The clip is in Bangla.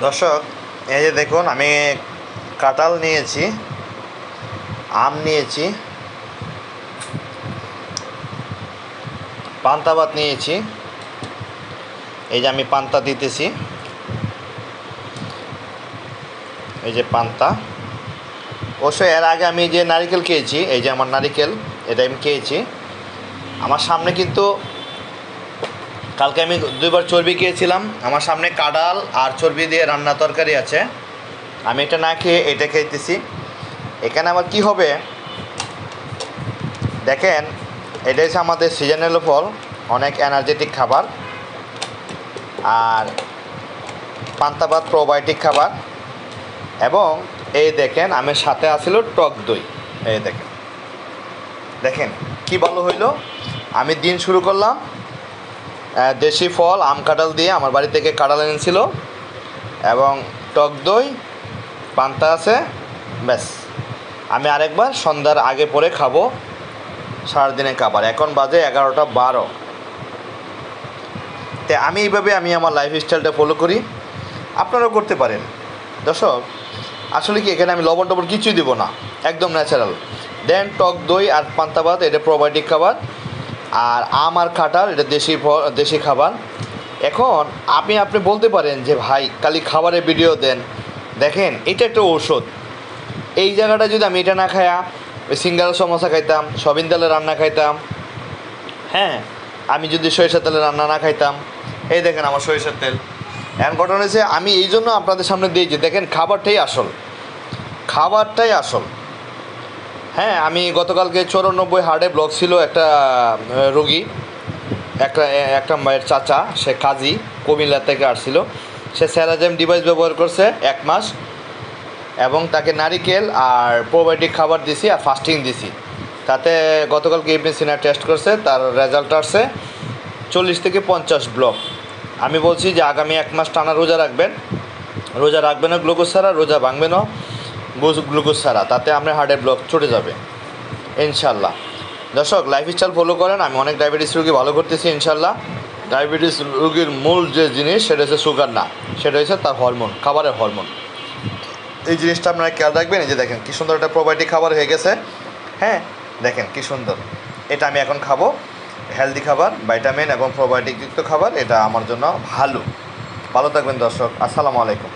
দর্শক, এই যে দেখুন, আমি কাঁঠাল নিয়েছি, আম নিয়েছি, পান্তা ভাত নিয়েছি। এই যে আমি পান্তা দিতেছি, এই যে পান্তা। অবশ্যই এর আগে আমি যে নারিকেল খেয়েছি, এই যে আমার নারিকেল, এটা আমি খেয়েছি। আমার সামনে কিন্তু কালকে আমি 2বার চর্বি খেয়েছিলাম। আমার সামনে কাঁঠাল আর চর্বি দিয়ে রান্না তরকারি আছে। আমি এটা না খেয়ে এটা খেতেছি। এখানে আবার কি হবে দেখেন, এটা হচ্ছে আমাদের সিজনাল ফল, অনেক এনার্জেটিক খাবার। আর পান্তা ভাত প্রোবায়োটিক খাবার। এবং এই দেখেন, আমি সাথে আসিল টক দই। এই দেখেন দেখেন কি ভালো হইলো। আমি দিন শুরু করলাম দেশি ফল আম কাঁঠাল দিয়ে। আমার বাড়ি থেকে কাঁঠাল এনেছিল এবং টক দই, পান্তা আছে, ব্যাস। আমি আরেকবার সন্ধ্যার আগে পরে খাবো সারাদিনের খাবার। এখন বাজে 11টা 12। তো আমি এইভাবে আমার লাইফস্টাইলটা ফলো করি, আপনারাও করতে পারেন। দর্শক, আসলে কি এখানে আমি লবণ টবণ কিছুই দেবো না, একদম ন্যাচারাল। দেন টক দই আর পান্তা ভাত, এটা প্রোবায়োটিক খাবার। আর আম আর কাঁঠাল, এটা দেশি খাবার। এখন আপনি বলতে পারেন যে ভাই খালি খাবারের ভিডিও দেন। দেখেন, এটা একটা ঔষধ। এই জায়গাটা যদি আমি এটা না খাইয়া ওই সিঙ্গারা সমোসা খাইতাম, সয়াবিন তেলের রান্না খাইতাম, হ্যাঁ, আমি যদি সরিষার তেলের রান্না না খাইতাম, এই দেখেন আমার সরিষার তেল। এখন ঘটনা হয়েছে, আমি এই জন্য আপনাদের সামনে দিয়েছি, দেখেন খাবারটাই আসল, খাবারটাই আসল। হ্যাঁ, আমি গতকালকে 94 হার্টে ব্লক ছিল একটা রোগী, একটা মায়ের চাচা, সে কাজী, কুমিল্লা থেকে আসছিল। সে স্যালাজেম ডিভাইস ব্যবহার করছে 1 মাস, এবং তাকে নারিকেল আর প্রোবায়োটিক খাবার দিছি আর ফাস্টিং দিছি। তাতে গতকালকে ইবনে সিনা টেস্ট করছে, তার রেজাল্ট আসছে 40 থেকে 50 ব্লক। আমি বলছি যে আগামী 1 মাস টানা রোজা রাখবেন। রোজা রাখবেন না গ্লুকোজ ছাড়া, রোজা ভাঙবে না গ্লুকোজ ছাড়া, তাতে আপনার হার্টের ব্লক চটে যাবে ইনশাল্লাহ। দর্শক, লাইফস্টাইল ফলো করেন। আমি অনেক ডায়াবেটিস রোগী ভালো করতেছি ইনশাল্লাহ। ডায়াবেটিস রোগীর মূল যে জিনিস, সেটা হচ্ছে সুগার না, সেটা হচ্ছে তার হরমোন, খাবারের হরমোন। এই জিনিসটা আপনারা খেয়াল রাখবেন। এই যে দেখেন কি সুন্দর একটা প্রোবায়োটিক খাবার হয়ে গেছে। হ্যাঁ, দেখেন কি সুন্দর। এটা আমি এখন খাবো, হেলদি খাবার, ভাইটামিন এবং প্রোবায়োটিকযুক্ত খাবার। এটা আমার জন্য ভালো। ভালো থাকবেন দর্শক, আসসালামু আলাইকুম।